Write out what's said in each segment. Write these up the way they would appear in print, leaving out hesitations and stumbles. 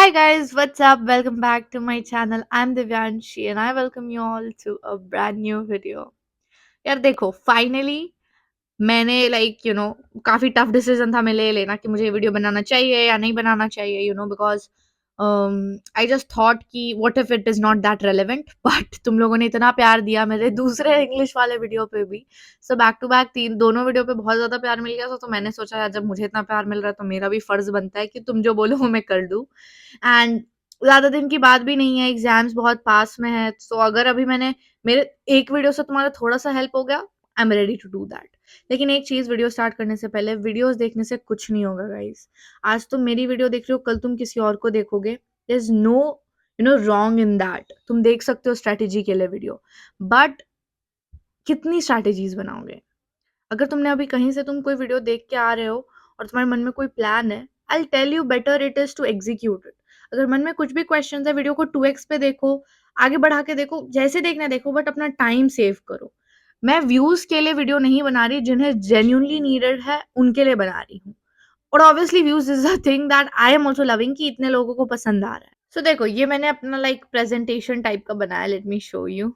Hi guys, what's up? Welcome back to my channel. I'm Divyanshi and I welcome you all to a brand new video. यार देखो finally मैंने काफी tough decision था मेरे लिए लेना कि मुझे ये वीडियो बनाना चाहिए या नहीं बनाना चाहिए बिकॉज आई जस्ट थॉट कि what if it is not that relevant but तुम लोगों ने इतना प्यार दिया मेरे दूसरे इंग्लिश वाले वीडियो पे भी सो बैक टू बैक तीन दोनों वीडियो पे बहुत ज्यादा प्यार मिल गया तो मैंने सोचा यार जब मुझे इतना प्यार मिल रहा है तो मेरा भी फर्ज बनता है कि तुम जो बोलो वो मैं कर दूं एंड ज्यादा दिन की बात भी नहीं है एग्जाम्स बहुत पास में है तो अगर अभी मैंने मेरे एक वीडियो से तुम्हारा थोड़ा सा हेल्प हो गया I am ready to do that लेकिन एक चीज वीडियो स्टार्ट करने से पहले वीडियोस देखने से कुछ नहीं होगा गाइस आज तुम मेरी वीडियो देख रहे हो कल तुम किसी और को देखोगे there is no wrong in that तुम देख सकते हो स्ट्रेटेजी के लिए वीडियो बट कितनी स्ट्रेटेजीज बनाओगे अगर तुमने अभी कहीं से तुम कोई वीडियो देख के आ रहे हो और तुम्हारे मन में कोई प्लान है I tell you better it is to execute it अगर मन में कुछ भी क्वेश्चन है वीडियो को 2x पे देखो आगे बढ़ा के देखो जैसे देखना देखो बट अपना टाइम सेव करो मैं व्यूज के लिए वीडियो नहीं बना रही जिन्हें जेन्यूनली नीडेड है उनके लिए बना रही हूँ और obviously views is a thing that I am also loving कि इतने लोगों को पसंद आ रहा है सो देखो ये मैंने अपना प्रेजेंटेशन टाइप का बनाया लेट मी शो यू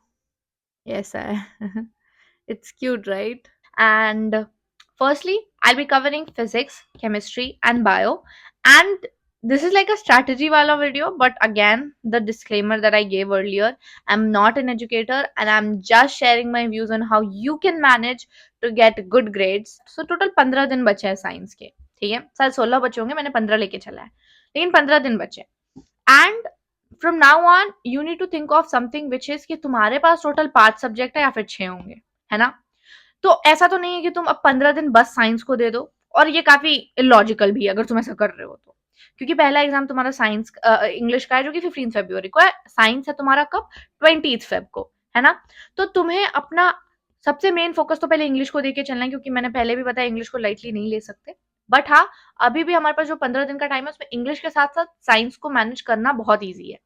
ऐसा है it's cute right And firstly, I'll be covering physics, chemistry, and bio. And this is like a strategy wala video, but again, the disclaimer that I gave earlier, I'm not an educator and I'm just sharing my views on how you can manage to get good grades. So total 15 दिन बचे हैं science के ठीक है शायद 16 बचे होंगे मैंने 15 लेके चला है लेकिन 15 दिन बचे and from now on you need to think of something which is कि तुम्हारे पास टोटल 5 सब्जेक्ट है या फिर 6 होंगे है ना तो ऐसा तो नहीं है कि तुम अब 15 दिन बस साइंस को दे दो और ये काफी इलॉजिकल भी है अगर तुम ऐसा कर रहे हो तो क्योंकि पहला एग्जाम तुम्हारा साइंस इंग्लिश का है जो कि 15 फरवरी को है साइंस है तुम्हारा कब 20 फेब को है ना तो तुम्हें अपना सबसे मेन फोकस तो पहले इंग्लिश को देके चलना है क्योंकि मैंने पहले भी बताया इंग्लिश को लाइटली नहीं ले सकते बट हाँ अभी भी हमारे पास जो 15 दिन का टाइम है उसमें इंग्लिश के साथ साथ साइंस को मैनेज करना बहुत ईजी है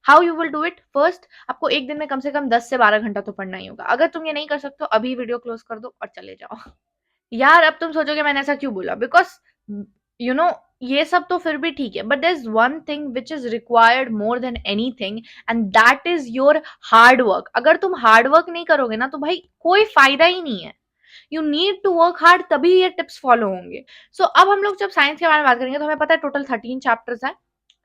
how you will do it first आपको एक दिन में कम से कम 10 से 12 घंटा तो पढ़ना ही होगा अगर तुम ये नहीं कर सकते हो अभी वीडियो क्लोज कर दो और चले जाओ यार अब तुम सोचोगे मैंने ऐसा क्यों बोला बिकॉज यू नो ये सब तो फिर भी ठीक है but there is one thing which is required more than anything and that is your hard work अगर तुम हार्ड वर्क नहीं करोगे ना तो भाई कोई फायदा ही नहीं है you need to work hard तभी ये टिप्स फॉलो होंगे सो अब हम लोग जब साइंस के बारे में बात करेंगे तो हमें पता है टोटल 13 चैप्टर्स है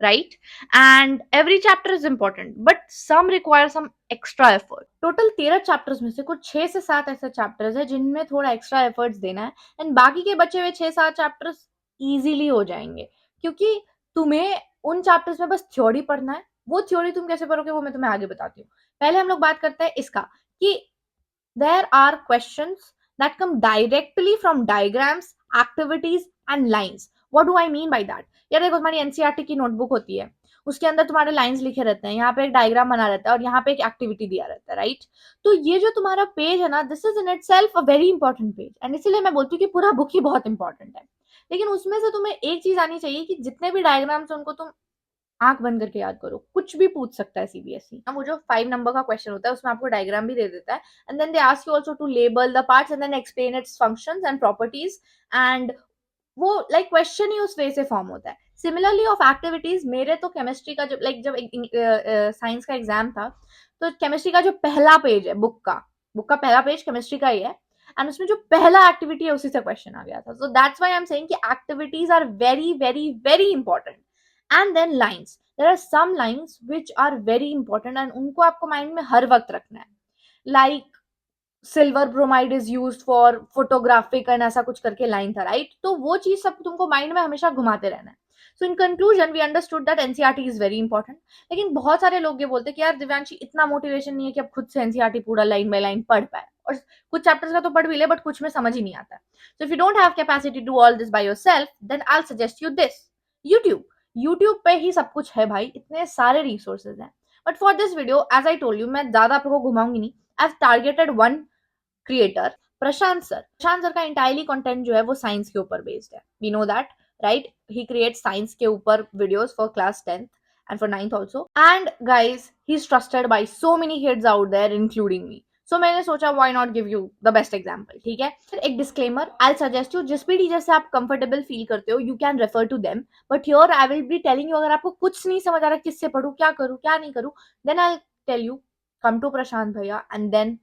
right and every chapter is important but some require some extra effort total 13 chapters में से कुछ 6 से 7 ऐसे चैप्टर्स है जिनमें थोड़ा एक्स्ट्रा एफर्ट्स देना है एंड बाकी के बचे हुए 6-7 चैप्टर्स इजीली हो जाएंगे क्योंकि तुम्हें उन चैप्टर्स में बस थ्योरी पढ़ना है वो थ्योरी तुम कैसे पढ़ोगे वो मैं तुम्हें आगे बताती हूँ पहले हम लोग बात करते हैं इसका कि there are questions that come directly from diagrams, activities and lines. What do I mean by that? यार देखो तुम्हारी एनसीईआरटी की नोटबुक होती है उसके अंदर तुम्हारे लाइंस लिखे रहते हैं यहाँ पे एक डायग्राम बना रहता है और यहाँ पे एक एक्टिविटी दिया रहता है राइट तो ये जो तुम्हारा पेज है ना this is in it self a very important page and इसीलिए मैं बोलती हूँ कि पूरा बुक ही बहुत इंपॉर्टेंट है लेकिन उसमें से तुम्हें एक चीज आनी चाहिए कि जितने भी डायग्राम्स उनको तुम आंख बंद करके याद करो कुछ भी पूछ सकता है सीबीएसई वो जो 5 नंबर का क्वेश्चन होता है उसमें आपको डायग्राम भी दे देता है and then they ask you also to label the parts and then explain its functions and properties and वो क्वेश्चन ही उस वे से फॉर्म होता है सिमिलरली ऑफ एक्टिविटीज मेरे तो केमिस्ट्री का जब जब साइंस का एग्जाम था तो केमिस्ट्री का जो पहला पेज है बुक का पहला पेज केमिस्ट्री का ही है एंड उसमें जो पहला एक्टिविटी है उसी से क्वेश्चन आ गया था so that's why I am saying कि activities are very very very important and then lines there are some lines which are very important and उनको आपको माइंड में हर वक्त रखना है like silver bromide is used for photographic and ऐसा कुछ करके लाइन था राइट तो वो चीज सब तुमको माइंड में हमेशा घुमाते रहना है so in conclusion we understood that NCERT is very important लेकिन बहुत सारे लोग ये बोलते हैं कि यार दिव्यांशी इतना मोटिवेशन नहीं है कि अब खुद से एनसीईआरटी पूरा लाइन बाय लाइन पढ़ पाए और कुछ चैप्टर्स का तो पढ़ भी ले बट कुछ में समझ ही नहीं आता so if you don't have capacity to do all this by yourself then I will suggest you this YouTube पे ही सब कुछ है भाई इतने सारे रिसोर्सेज हैं but for this video as I told you मैं ज्यादा आपको घुमाऊंगी नहीं I targeted one creator Prashant sir का इंटायरली कंटेंट जो है वो साइंस के ऊपर बेस्ड है we know that right he create science के ऊपर videos for class 10th and for 9th also and guys he's trusted by so many kids out there including me सो मैंने सोचा why not give you the best example, ठीक है। फिर एक disclaimer, I suggest you, जिस भी teacher से आप कंफर्टेबल फील करते हो you can refer to them, but here I will be telling you, अगर आपको कुछ नहीं समझ आ रहा किससे पढूं, क्या करूं क्या नहीं करूं, then I tell you come to Prashant भैया and then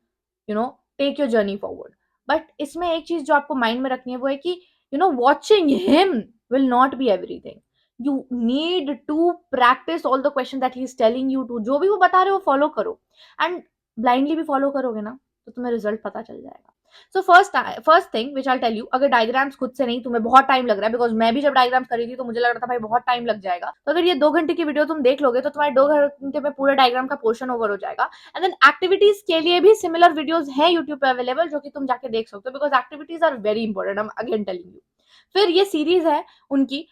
take your journey forward. But इसमें एक चीज जो आपको माइंड में रखनी है वो है कि watching him will not be everything, you need to practice all the question that he is telling you to, जो भी वो बता रहे हो फॉलो करो, एंड ब्लाइंडली भी फॉलो करोगे ना तो तुम्हें रिजल्ट पता चल जाएगा। So first thing which I tell you, अगर डायग्राम्स खुद से नहीं, तुम्हें बहुत टाइम लग रहा है, बिकॉज मैं भी जब डायग्राम्स करी थी तो मुझे लग रहा था भाई बहुत टाइम लग जाएगा, तो अगर ये 2 घंटे की वीडियो तुम देख लोगे तो तुम्हारे 2 घंटे में पूरा डायग्राम का पोर्शन ओवर हो जाएगा। एंड देन एक्टिविटीज के लिए भी सिमिलर वीडियोज है यूट्यूब पे अवेलेबल, जो कि तुम जाके देख सकते हो, because activities are very important, I am again telling you. फिर ये सीरीज है उनकी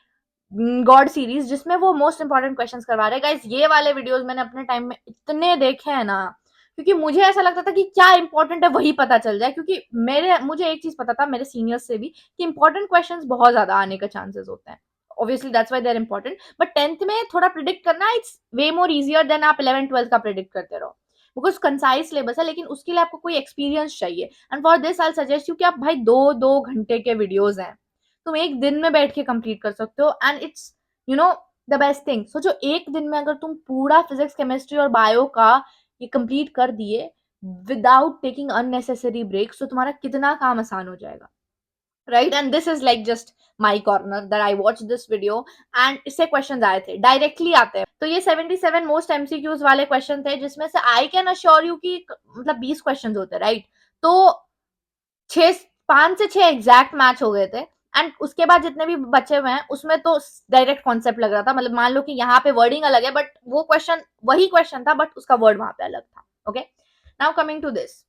गॉड सीरीज, जिसमें वो मोस्ट इंपॉर्टेंट क्वेश्चंस करवा रहे हैं। गाइस ये वाले वीडियोस मैंने अपने टाइम में इतने देखे हैं ना, क्योंकि मुझे ऐसा लगता था कि क्या इंपॉर्टेंट है वही पता चल जाए, क्योंकि मुझे एक चीज पता था मेरे सीनियर्स से भी कि इंपॉर्टेंट क्वेश्चंस बहुत ज्यादा आने का चांसेस होते हैं, obviously that's why they are important, but 10th में थोड़ा प्रिडिक्ट करना it's way more easier than आप 11th-12th का प्रिडिक्ट करते रहो, बिकॉज कंसाइज सिलेबस है, लेकिन उसके लिए आपको कोई एक्सपीरियंस चाहिए। And for this I suggest you कि आप भाई 2-2 घंटे के वीडियोज हैं, तुम एक दिन में बैठ के कंप्लीट कर सकते हो, and it's you know the best thing. So जो एक दिन में अगर तुम पूरा फिजिक्स केमिस्ट्री और बायो का ये कंप्लीट कर दिए विदाउट टेकिंग अननेसेसरी ब्रेक्स, तो तुम्हारा कितना काम आसान हो जाएगा, right. And this is like just my corner that I watch this video, and इससे क्वेश्चन आए थे, डायरेक्टली आते हैं। तो ये 77 मोस्ट एमसीक्यूज वाले क्वेश्चन थे, जिसमें से आई कैन अश्योर यू कि मतलब 20 क्वेश्चन होते, राइट। तो 5 से 6 एग्जैक्ट मैच हो गए थे, एंड उसके बाद जितने भी बचे हुए हैं उसमें तो डायरेक्ट कॉन्सेप्ट लग रहा था, मतलब मान लो कि यहाँ पे वर्डिंग अलग है बट वो क्वेश्चन वही क्वेश्चन था, बट उसका वर्ड वहां पे अलग था। Okay, now coming to this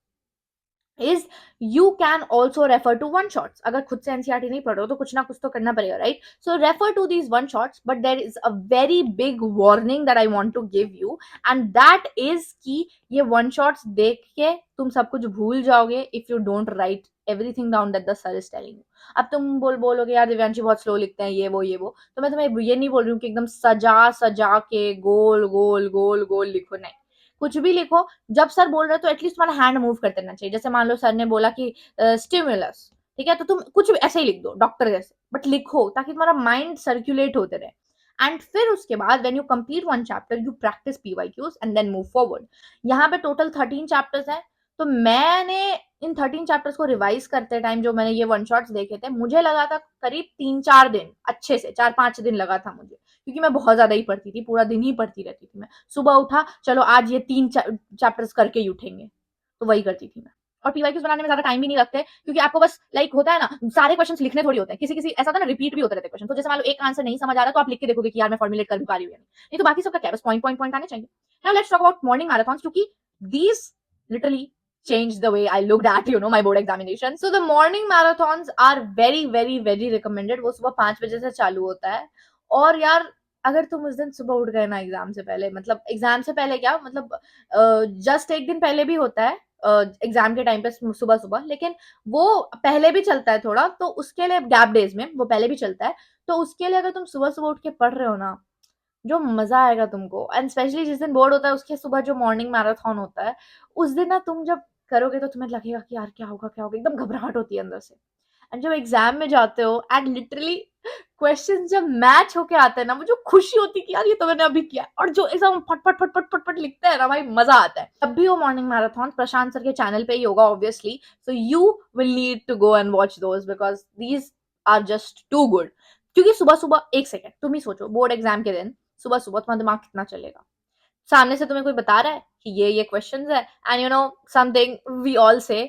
is you can also refer to one shots, अगर खुद से एनसीईआरटी नहीं पढ़ रहे हो तो कुछ ना कुछ तो करना पड़ेगा, right. So refer to these one shots, but there is a very big warning that I want to give you, and that is कि ये वन शॉट्स देख के तुम सब कुछ भूल जाओगे if you don't write everything down that the sir is telling you. अब तुम बोलोगे यार दिव्यांशी बहुत स्लो लिखते हैं, ये वो, तो मैं तुम्हें ये नहीं बोल रही हूँ कि एकदम सजा सजा के गोल गोल गोल गोल लिखो, नहीं, कुछ भी लिखो। जब सर बोल रहे हो तो एटलीस्ट तुम्हारा हैंड मूव करते रहना चाहिए, जैसे मान लो सर ने बोला कि स्टिमुलस, ठीक है, तो तुम कुछ भी ऐसे ही लिख दो डॉक्टर जैसे, बट लिखो ताकि तुम्हारा माइंड सर्कुलेट होते रहे। एंड फिर उसके बाद when you complete one chapter you practice PYQs and then move forward. यहाँ पे टोटल 13 चैप्टर्स हैं, तो मैंने इन 13 चैप्टर्स को रिवाइज करते टाइम जो मैंने ये वन शॉट्स देखे थे, मुझे लगा था करीब 3-4 दिन, अच्छे से 4-5 दिन लगा था मुझे, क्योंकि मैं बहुत ज्यादा ही पढ़ती थी, पूरा दिन ही पढ़ती रहती थी मैं। सुबह उठा, चलो आज ये 3 चैप्टर्स करके ही उठेंगे, तो वही करती थी मैं। और पीवाईक्यूज बनाने में ज्यादा टाइम भी नहीं लगते, क्योंकि आपको बस लाइक होता है ना, सारे क्वेश्चंस लिखने थोड़ी होते हैं, किसी किसी ऐसा होता है ना, रिपीट भी होते रहते हैं क्वेश्चन, तो जैसे मान लो एक आंसर नहीं समझ आ रहा तो आप लिख के देखोगे कि यार मैं फॉर्मुलेट कर भी पा रही हूँ या नहीं तो बाकी सबका क्या, बस पॉइंट पॉइंट पॉइंट आने चाहिए। Now let's talk about morning marathons, क्योंकि these literally changed the way I looked at my board examination. So the morning marathons are very very very recommended. वो सुबह 5 बजे से चालू होता है, और यार अगर तुम उस दिन सुबह उठ गए ना एग्जाम से पहले, मतलब एग्जाम से पहले क्या, मतलब जस्ट एक दिन पहले भी होता है एग्जाम के टाइम पे सुबह सुबह, लेकिन वो पहले भी चलता है थोड़ा, तो उसके लिए गैप डेज में वो पहले भी चलता है, तो उसके लिए अगर तुम सुबह सुबह उठ के पढ़ रहे हो ना, जो मजा आएगा तुमको, एंड स्पेशली जिस दिन बोर्ड होता है उसके सुबह जो मॉर्निंग मैराथन होता है, उस दिन ना तुम जब करोगे तो तुम्हें लगेगा कि यार क्या होगा क्या होगा, एकदम घबराहट होती है अंदर से। एंड जब एग्जाम में जाते हो एंड लिटरली क्वेश्चन जब मैच होके आते हैं ना, वो जो खुशी होती है कि यार ये तो मैंने अभी किया, और जो एकदम फट फट फट फट फट फट लिखते हैं ना भाई, मजा आता है। तब भी वो मॉर्निंग मैराथन प्रशांत सर के चैनल पे ही होगा obviously, so you will need to go and watch those, because these are just too good. क्योंकि सुबह सुबह एक सेकेंड तुम ही सोचो, बोर्ड एग्जाम के दिन सुबह सुबह तुम्हारा दिमाग कितना चलेगा, सामने से तुम्हें कोई बता रहा है कि ये क्वेश्चंस है, एंड समथिंग वी ऑल से,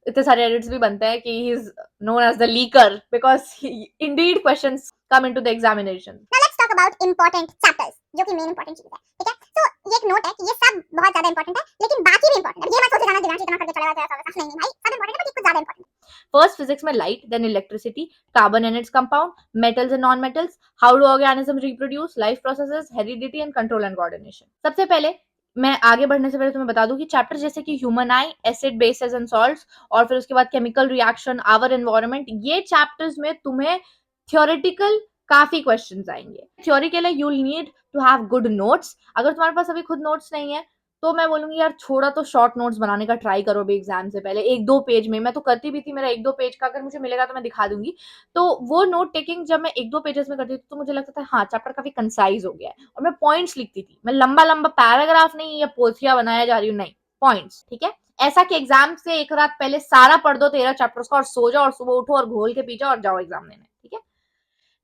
इतने सारे एडिट्स भी बनते हैं कि he is known as the leaker because indeed questions come into the examination. Now let's talk about important chapters, जो कि मेन इंपॉर्टेंट चीज है, ठीक है। तो ये एक नोट है कि ये सब बहुत ज्यादा इंपॉर्टेंट है, लेकिन बाकी भी इंपॉर्टेंट है। ये मत सोचो जाना दिव्यांश इतना करके चला जाता है, नहीं नहीं भाई, सब इंपॉर्टेंट है, बट कुछ ज्यादा इंपॉर्टेंट है। फर्स्ट फिजिक्स में light, then electricity, carbon and its compound, metals and non metals, how do organism reproduce, life processes, heredity and control and coordination. सबसे पहले मैं आगे बढ़ने से पहले तुम्हें बता दूं कि चैप्टर जैसे कि human eye, acid bases and salts, और फिर उसके बाद केमिकल रिएक्शन, आवर एनवायरनमेंट, ये चैप्टर्स में तुम्हें थियोरेटिकल काफी क्वेश्चंस आएंगे। थ्योरी के लिए you need to have good notes, अगर तुम्हारे पास अभी खुद नोट्स नहीं है तो मैं बोलूँगी यार थोड़ा तो शॉर्ट नोट्स बनाने का ट्राई करो अभी एग्ज़ाम से पहले, 1-2 पेज में। मैं तो करती भी थी, मेरा 1-2 पेज का अगर मुझे मिलेगा तो मैं दिखा दूँगी। तो वो नोट टेकिंग जब मैं 1-2 पेजेज़ में करती थी तो मुझे लगता था हाँ, चैप्टर काफ़ी कंसाइज़ हो गया है, और मैं पॉइंट्स लिखती थी। मैं लंबा-लंबा पैराग्राफ नहीं या पोथिया बनाया जा रही हूँ, नहीं, पॉइंट्स, ठीक है? ऐसा कि एग्ज़ाम से 1 रात पहले सारा पढ़ दो 13 चैप्टर्स का और सो जाओ और सुबह उठो और घोल के पी जाओ और जाओ एग्ज़ाम देने, ठीक है?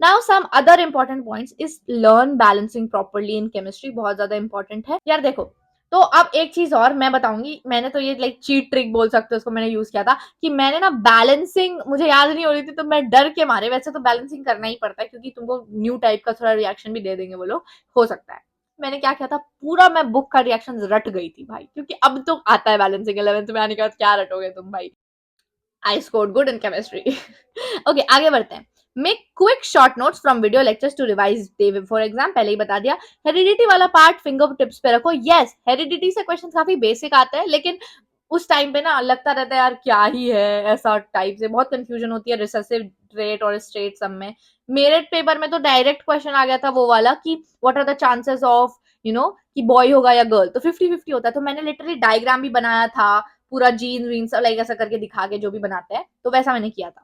Now some other important points is learn balancing properly in chemistry, बहुत ज्यादा इंपॉर्टेंट है यार। देखो, तो अब एक चीज और मैं बताऊंगी, मैंने तो ये लाइक चीट ट्रिक बोल सकते हो उसको, मैंने यूज किया था कि मैंने ना बैलेंसिंग मुझे याद नहीं हो रही थी तो मैं डर के मारे, वैसे तो बैलेंसिंग करना ही पड़ता है क्योंकि तुमको न्यू टाइप का थोड़ा रिएक्शन भी दे देंगे वो लोग, हो सकता है। मैंने क्या किया था, पूरा मैं बुक का रिएक्शन रट गई थी भाई, क्योंकि अब तो आता है बैलेंसिंग 11th में आने के बाद, क्या रटोगे तुम भाई। I scored good in chemistry. Okay, आगे बढ़ते हैं। Make quick short notes from video lectures to revise day before exam, पहले ही बता दिया। हेरिडिटी वाला पार्ट फिंगर टिप्स पे रखो। यस, हेरिडिटी से क्वेश्चन काफी बेसिक आते हैं, लेकिन उस टाइम पे ना लगता रहता है यार क्या ही है, ऐसा टाइप से बहुत कंफ्यूजन होती है रिसेसिव ट्रेट और स्ट्रेट सम में। मेरे पेपर में तो डायरेक्ट क्वेश्चन आ गया था वो वाला कि what are the chances of कि बॉय होगा या गर्ल, तो 50-50 होता है। तो मैंने लिटरली डायग्राम भी बनाया था, पूरा जीन वीन सब लाइक ऐसा करके दिखा के जो भी बनाते हैं, तो वैसा मैंने किया था।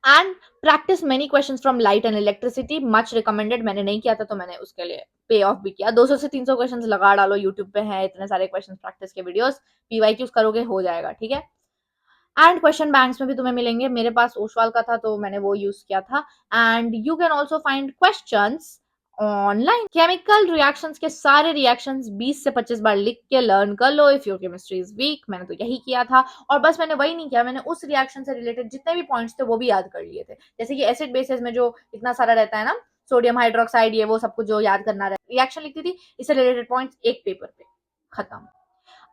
And practice many questions from light and electricity, much recommended. मैंने नहीं किया था तो मैंने उसके लिए पे ऑफ भी किया। 200 से 300 क्वेश्चंस लगा डालो, यूट्यूब पे है इतने सारे क्वेश्चंस प्रैक्टिस के वीडियोस, पीवाईक्यूज करोगे हो जाएगा, ठीक है। एंड क्वेश्चन बैंक्स में भी तुम्हें मिलेंगे, मेरे पास ओशवाल का था तो मैंने वो यूज किया था। And you can also find questions online. Chemical reactions के सारे रिएक्शंस 20 से 25 बार लिख के लर्न कर लो if your chemistry is weak. मैंने तो यही किया था, और बस मैंने वही नहीं किया, मैंने उस रिएक्शन से रिलेटेड जितने भी पॉइंट्स थे वो भी याद कर लिए थे। जैसे कि एसिड बेसिस में जो इतना सारा रहता है ना, सोडियम हाइड्रोक्साइड, ये वो सब कुछ जो याद करना रहता, रिएक्शन लिखती थी, इससे रिलेटेड पॉइंट्स एक पेपर पे खत्म।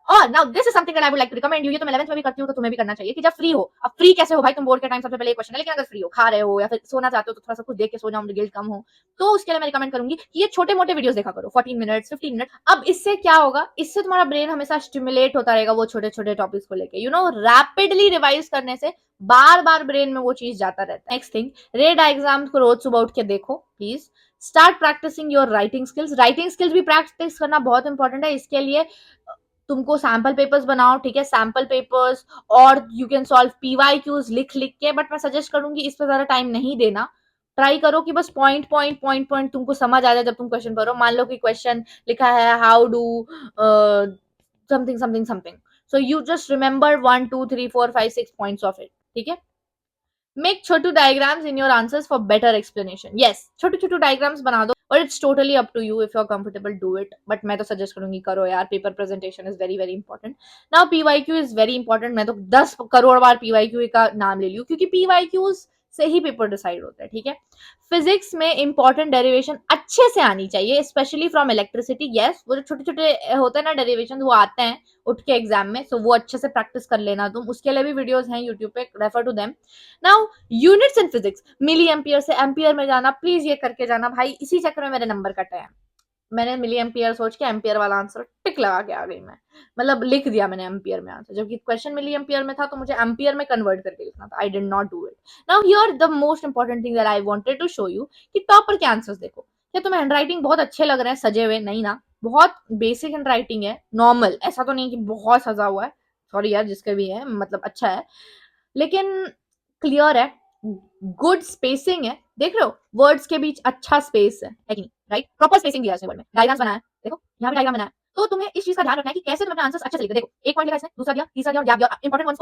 और now this is something that I would like to recommend you, ये तो मैं 11th में भी करती हूँ तो तुम्हें भी करना चाहिए कि जब फ्री हो, अब फ्री कैसे हो भाई, तुम बोर्ड के टाइम सबसे पहले ये क्वेश्चन है, लेकिन अगर फ्री हो, खा रहे हो या फिर सोना चाहते हो तो थोड़ा सा कुछ देख के सो जाओ, गिल्ट कम हो, तो उसके लिए मैं रिकमेंड करूंगी कि ये छोटे मोटे वीडियोस देखा करो, 14 मिनट्स 15 मिनट। अब इससे क्या होगा, इससे तुम्हारा ब्रेन हमेशा स्टिमुलेट होता रहेगा वो छोटे छोटे टॉपिक्स को लेके, रैपिडली रिवाइज करने से बार बार ब्रेन में वो चीज जाता रहता है। नेक्स्ट थिंग, रेड एग्जाम्स को रोज सुबह उठ के देखो please. Start practicing your writing skills, writing skills भी प्रैक्टिस करना बहुत इंपॉर्टेंट है। इसके लिए तुमको सैम्पल पेपर्स बनाओ, ठीक है, सैम्पल पेपर्स, और यू कैन सॉल्व पीवाईक्यूज लिख लिख के, बट मैं सजेस्ट करूंगी इस पर ज्यादा टाइम नहीं देना। ट्राई करो कि बस पॉइंट पॉइंट पॉइंट पॉइंट तुमको समझ आ जाए जब तुम क्वेश्चन पढ़ो। मान लो कि क्वेश्चन लिखा है how do something something something, so you just remember 1 2 3 4 5 6 points of it, ठीक है। मेक छोटू diagrams in your answers for better explanation. Yes, छोटे छोटे डायग्राम्स बना दो, और it's totally up to you if you are comfortable do it, but मैं तो सजेस्ट करूंगी करो यार, paper presentation is very very important. Now PYQ is very important, मैं तो 10 करोड़ बार पीवाईक्यू का नाम ले लियो, क्योंकि पीवाईक्यूज से ही पेपर डिसाइड होता है, ठीक है। फिजिक्स में इंपॉर्टेंट डेरिवेशन अच्छे से आनी चाहिए, स्पेशली फ्रॉम इलेक्ट्रिसिटी। यस, वो जो छोटे छोटे होते हैं ना डेरिवेशन, वो आते हैं उठ के एग्जाम में, सो वो अच्छे से प्रैक्टिस कर लेना तुम, उसके लिए भी वीडियोस हैं यूट्यूब पे, refer to them. Now units in physics, milli ampere से एम्पियर में जाना, प्लीज ये करके जाना भाई, इसी चक्कर में मेरे नंबर कटे हैं। मैंने मिली एम्पियर सोच के एम्पियर वाला आंसर टिक लगा के आ गई मैं, मतलब लिख दिया मैंने एम्पियर में आंसर, जबकि क्वेश्चन मिली एम्पियर में था तो मुझे एम्पियर में कन्वर्ट करके लिखना था। I did not do it. Now here the most important thing that I wanted to show you कि टॉपर के आंसर्स देखो। क्या तुम्हें हैंडराइटिंग बहुत अच्छे लग रहे हैं सजे हुए? नहीं ना, बहुत बेसिक हैंडराइटिंग है, नॉर्मल, ऐसा तो नहीं कि बहुत सजा हुआ है, सॉरी यार जिसके भी है, मतलब अच्छा है, लेकिन क्लियर है, गुड स्पेसिंग है, देख रहे हो वर्ड्स के बीच अच्छा स्पेस है कि नहीं, राइट, प्रॉपर स्पेसिंग दिया है वर्ड में, डायग्राम्स बनाया, देखो यहाँ भी डायग्राम बनाया। तो तुम्हें इस चीज का ध्यान रखना है कि कैसे तुम अपने आंसर्स अच्छे से लिखो। देखो, एक पॉइंट लिखा इसने, दूसरा दिया, तीसरा दिया, और गैप दिया, इंपॉर्टेंट वर्ड्स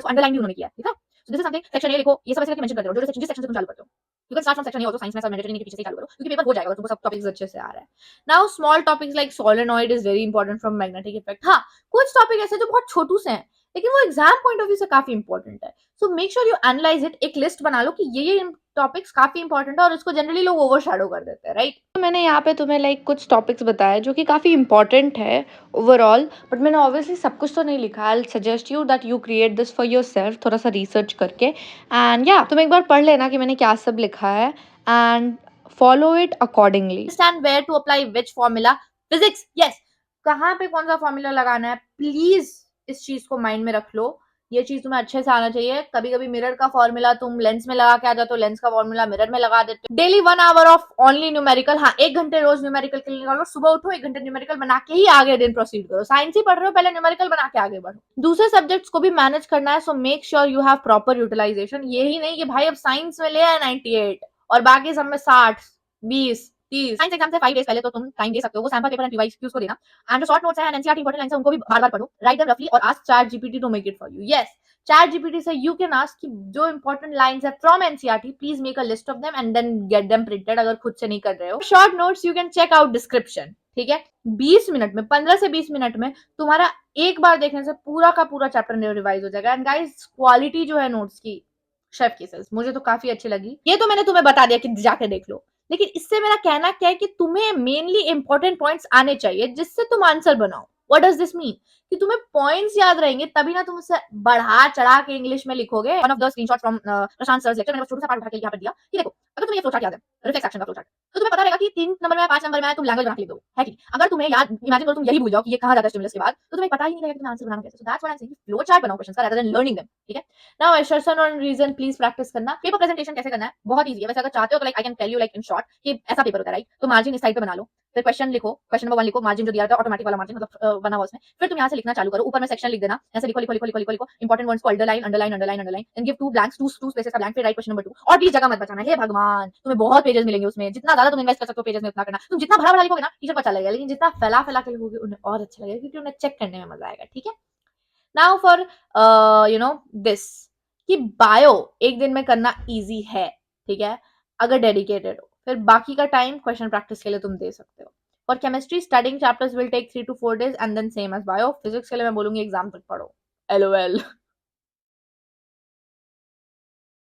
को अंडरलाइन भी उन्होंने किया, ठीक है। So this is something, section A लिखो, ये सब ऐसे करके मेंशन करते रहो, जो सेक्शन जिस सेक्शन से तुम चालू करते हो। You can start from section A also, science में सब मैंडेटरी नहीं, पीछे से चालू करो, क्योंकि पेपर हो जाएगा तुमको सब टॉपिक्स अच्छे से आ रहा है। Now small topics like solenoid is very important from magnetic effect. हाँ, कुछ टॉपिक ऐसे जो बहुत छोटू से हैं, लेकिन वो एग्जाम पॉइंट ऑफ व्यू से काफी इंपॉर्टेंट है। So make sure you analyse it, एक लिस्ट बना लो कि ये टॉपिक्स काफी इंपॉर्टेंट है, और इसको जनरली लोग ओवरशैडो कर देते हैं, राइट। तो मैंने यहाँ पे तुम्हें लाइक कुछ टॉपिक्स बताए जो कि काफी इंपॉर्टेंट है ओवरऑल, बट मैंने ऑब्वियसली सब कुछ तो नहीं लिखा। I suggest you that you create this for your self, थोड़ा सा रिसर्च करके, एंड या तुम एक बार पढ़ लेना कि मैंने क्या सब लिखा है, and follow it accordingly. Understand where to apply which formula. Physics, yes, कहाँ पे कौन सा फॉर्मूला लगाना है, प्लीज इस चीज को माइंड में रख लो ये चीज तुम्हें अच्छे से आना चाहिए। कभी कभी मिरर का फॉर्मूला तुम लेंस में लगा के आ जाते हो, लेंस का फॉर्मूला मिरर में लगा देते हो। Daily 1 hour of only numerical, हाँ 1 घंटे रोज न्यूमेरिकल के लिए निकालो। सुबह उठो 1 घंटे न्यूमेरिकल बना के ही आगे दिन प्रोसीड करो। साइंस ही पढ़ रहे हो, पहले न्यूमेरिकल बना के आगे बढ़ो। दूसरे सब्जेक्ट्स को भी मैनेज करना है, so make sure you have proper utilization. यही नहीं कि भाई अब साइंस में ले आए 98 और बाकी सब में 60, 20, 30। साइंस एग्जाम से 5 डेज पहले तो तुम टाइम दे सकते हो, वो सैंपल पेपर एंड रिवाइज क्यूज को देना। एंड जो शॉर्ट नोट्स है एंड एनसीईआरटी इंपॉर्टेंट लाइंस है उनको भी बार बार पढ़ो, राइट देम रफली और ask chat GPT to make it for you. Yes, chat GPT से यू कैन आस्क कि जो इंपॉर्टेंट लाइंस है from NCERT please make a list of them and then get them printed, अगर खुद से नहीं कर रहे हो। Short notes you can check out description, ठीक है। 20 मिनट में, 15 से 20 मिनट में तुम्हारा एक बार देखने से पूरा का पूरा चैप्टर रिवाइज हो जाएगा। एंड गाइस क्वालिटी जो है नोट्स की, शेफ किसेस, मुझे तो काफी अच्छी लगी। ये तो मैंने तुम्हें बता दिया कि जाके देख लो, लेकिन इससे मेरा कहना क्या है कि तुम्हें मेनली इंपॉर्टेंट पॉइंट्स आने चाहिए जिससे तुम आंसर बनाओ। What does this mean? कि तुम्हें पॉइंट्स याद रहेंगे तभी ना तुम उसे बढ़ा चढ़ा के इंग्लिश में लिखोगे। One of the screenshot from Prashant sir's lecture, मैंने छोटा सा पार्ट उठा के यहाँ पर दिया कि देखो, अगर तुम्हें ये फ्लो चार्ट याद है, रिफ्लेक्स एक्शन का फ्लो चार्ट, तो तुम्हें पता रहेगा कि 3 नंबर में 5 नंबर में तुम लैंग्वेज बना के लिख दोगे, है कि अगर तुम्हें याद, इमेजिन करो तुम यही भूल जाओ कि ये कहां जाता है स्टिमुलस के बाद, तो तुम्हें पता ही नहीं लगेगा कि तुम्हें आंसर बनाना कैसे। So that's what I am saying, flow chart बनाओ क्वेश्चंस का रादर देन लर्निंग देम, ठीक है। Now assertion on reason please practice करना। पेपर प्रेजेंटेशन कैसे करना है, बहुत इजी है वैसे। अगर चाहते हो तो like I can tell you like in short कि ऐसा पेपर होता है, राइट। तो मार्जिन इस साइड पे बना लो, फिर क्वेश्चन लिखो, क्वेश्चन नंबर 1 लिखो, मार्जिन जो दिया था ऑटोमेटिक वाला मार्जिन मतलब बना हुआ उसमें, फिर तुम यहाँ से लिखना चालू करो, ऊपर में सेक्शन लिख देना, ऐसे लिखो लिखो लिखो लिखो लिखो लिखो, इंपॉर्टेंट वर्ड्स को underline underline underline underline and give 2 blanks, 2 spaces का ब्लैंक, फिर राइट क्वेश्चन नंबर 2। और प्लीज जगह मत बचाना, हे भगवान, तुम्हें बहुत पेजेस मिलेंगे उसमें, जितना ज्यादा तुम इन्वेस्ट कर सकते हो पेजेस में उतना करना। तुम जितना भरा भरा लिखोगे ना टीचर को अच्छा लगेगा, लेकिन जितना फैला फैला के लिखोगे उन्हें और अच्छा लगेगा, क्योंकि उन्हें चेक करने में मजा आएगा, ठीक है। Now for you know this, कि बायो एक दिन में करना इजी है, ठीक है, अगर डेडिकेटेड हो। फिर बाकी का टाइम क्वेश्चन प्रैक्टिस के लिए तुम दे सकते हो। For chemistry studying chapters will take 3 to 4 days and then same as bio. Physics के लिए मैं बोलूंगी एग्जाम तक पढ़ो, LOL।